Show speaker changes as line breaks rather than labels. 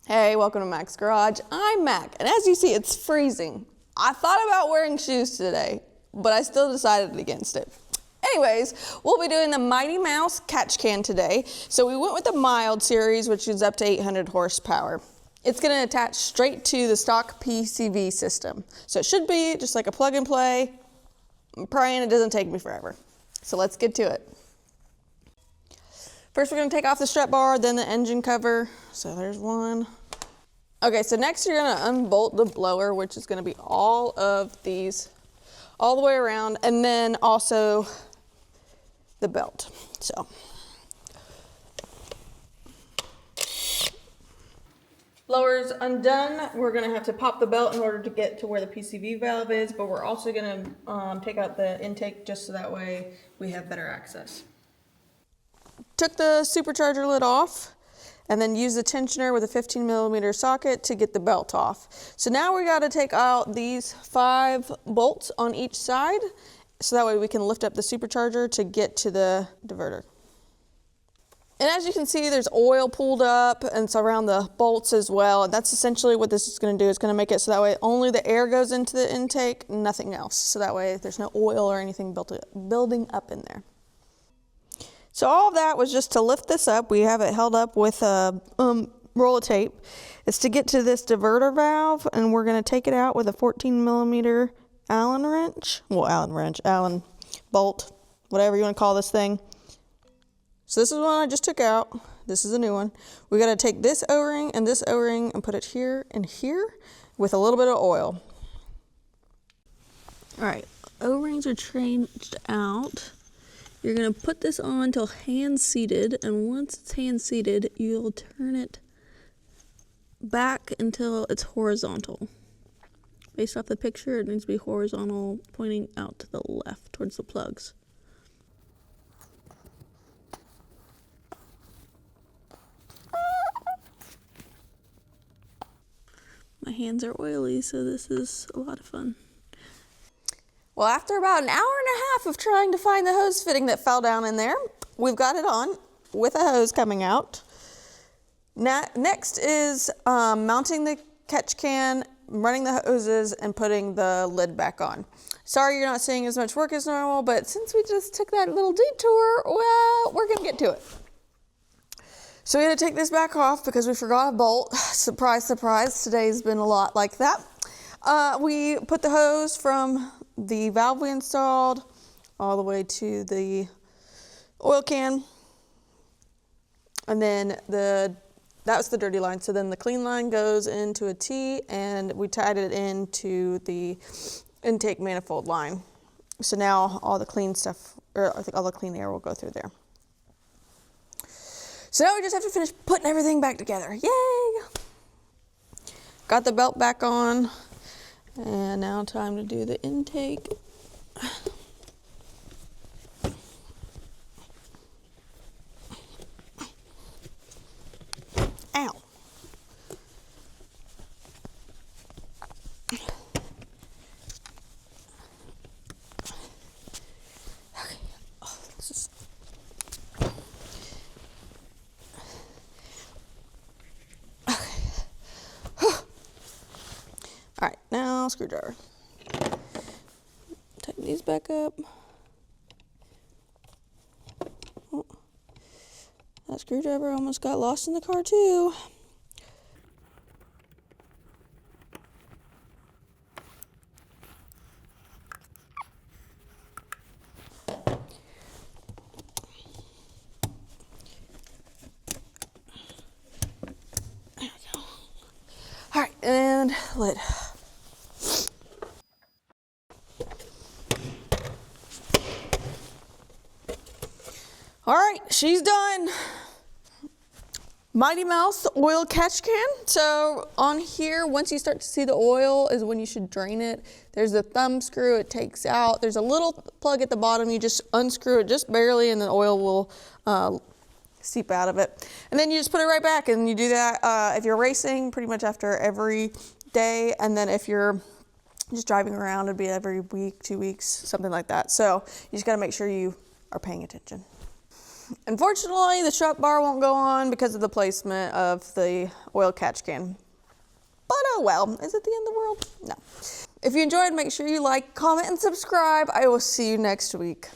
Hey, welcome to Mac's Garage. I'm Mac, and as you see, it's freezing. I thought about wearing shoes today, but I still decided against it. Anyways, we'll be doing the Mighty Mouse catch can today. So we went with the mild series, which is up to 800 horsepower. It's gonna attach straight to the stock PCV system. So it should be just like a plug and play. I'm praying it doesn't take me forever. So let's get to it. First, we're gonna take off the strap bar, then the engine cover. So there's one. Okay, so next you're gonna unbolt the blower, which is gonna be all of these, all the way around, and then also the belt, so. Blower's undone. We're gonna have to pop the belt in order to get to where the PCV valve is, but we're also gonna take out the intake just so that way we have better access. Took the supercharger lid off and then used the tensioner with a 15mm socket to get the belt off. So now we gotta take out these 5 bolts on each side so that way we can lift up the supercharger to get to the diverter. And as you can see, there's oil pulled up and it's around the bolts as well. And that's essentially what this is gonna do. It's gonna make it so that way only the air goes into the intake, nothing else. So that way there's no oil or anything building up in there. So all of that was just to lift this up. We have it held up with a roll of tape. It's to get to this diverter valve, and we're gonna take it out with a 14mm Allen wrench. Well, Allen bolt, whatever you wanna call this thing. So this is one I just took out. This is a new one. We gotta take this O-ring and this O-ring and put it here and here with a little bit of oil. All right, O-rings are changed out. You're gonna put this on till hand seated, and once it's hand seated, you'll turn it back until it's horizontal. Based off the picture, it needs to be horizontal, pointing out to the left towards the plugs. My hands are oily, so this is a lot of fun. Well, after about an hour and a half of trying to find the hose fitting that fell down in there, we've got it on with a hose coming out. Next is mounting the catch can, running the hoses, and putting the lid back on. Sorry you're not seeing as much work as normal, but since we just took that little detour, well, we're gonna get to it. So we had to take this back off because we forgot a bolt. Surprise, surprise, today's been a lot like that. We put the hose from the valve we installed all the way to the oil can, and then that's the dirty line. So then the clean line goes into a T, and we tied it into the intake manifold line. So now all the clean stuff, or I think all the clean air will go through there. So now we just have to finish putting everything back together. Yay! Got the belt back on. And now time to do the intake. Ow. Okay. Oh, this is... All right, now screwdriver. Tighten these back up. Oh, that screwdriver almost got lost in the car too. There we go. All right, and lid. All right, she's done. Mighty Mouse oil catch can. So on here, once you start to see the oil is when you should drain it. There's a thumb screw it takes out. There's a little plug at the bottom. You just unscrew it just barely, and the oil will seep out of it. And then you just put it right back, and you do that if you're racing pretty much after every day. And then if you're just driving around, it'd be every week, 2 weeks, something like that. So you just gotta make sure you are paying attention.
Unfortunately, the strut bar won't go on because of the placement of the oil catch can. But oh well, is it the end of the world? No. If you enjoyed, make sure you like, comment, and subscribe. I will see you next week.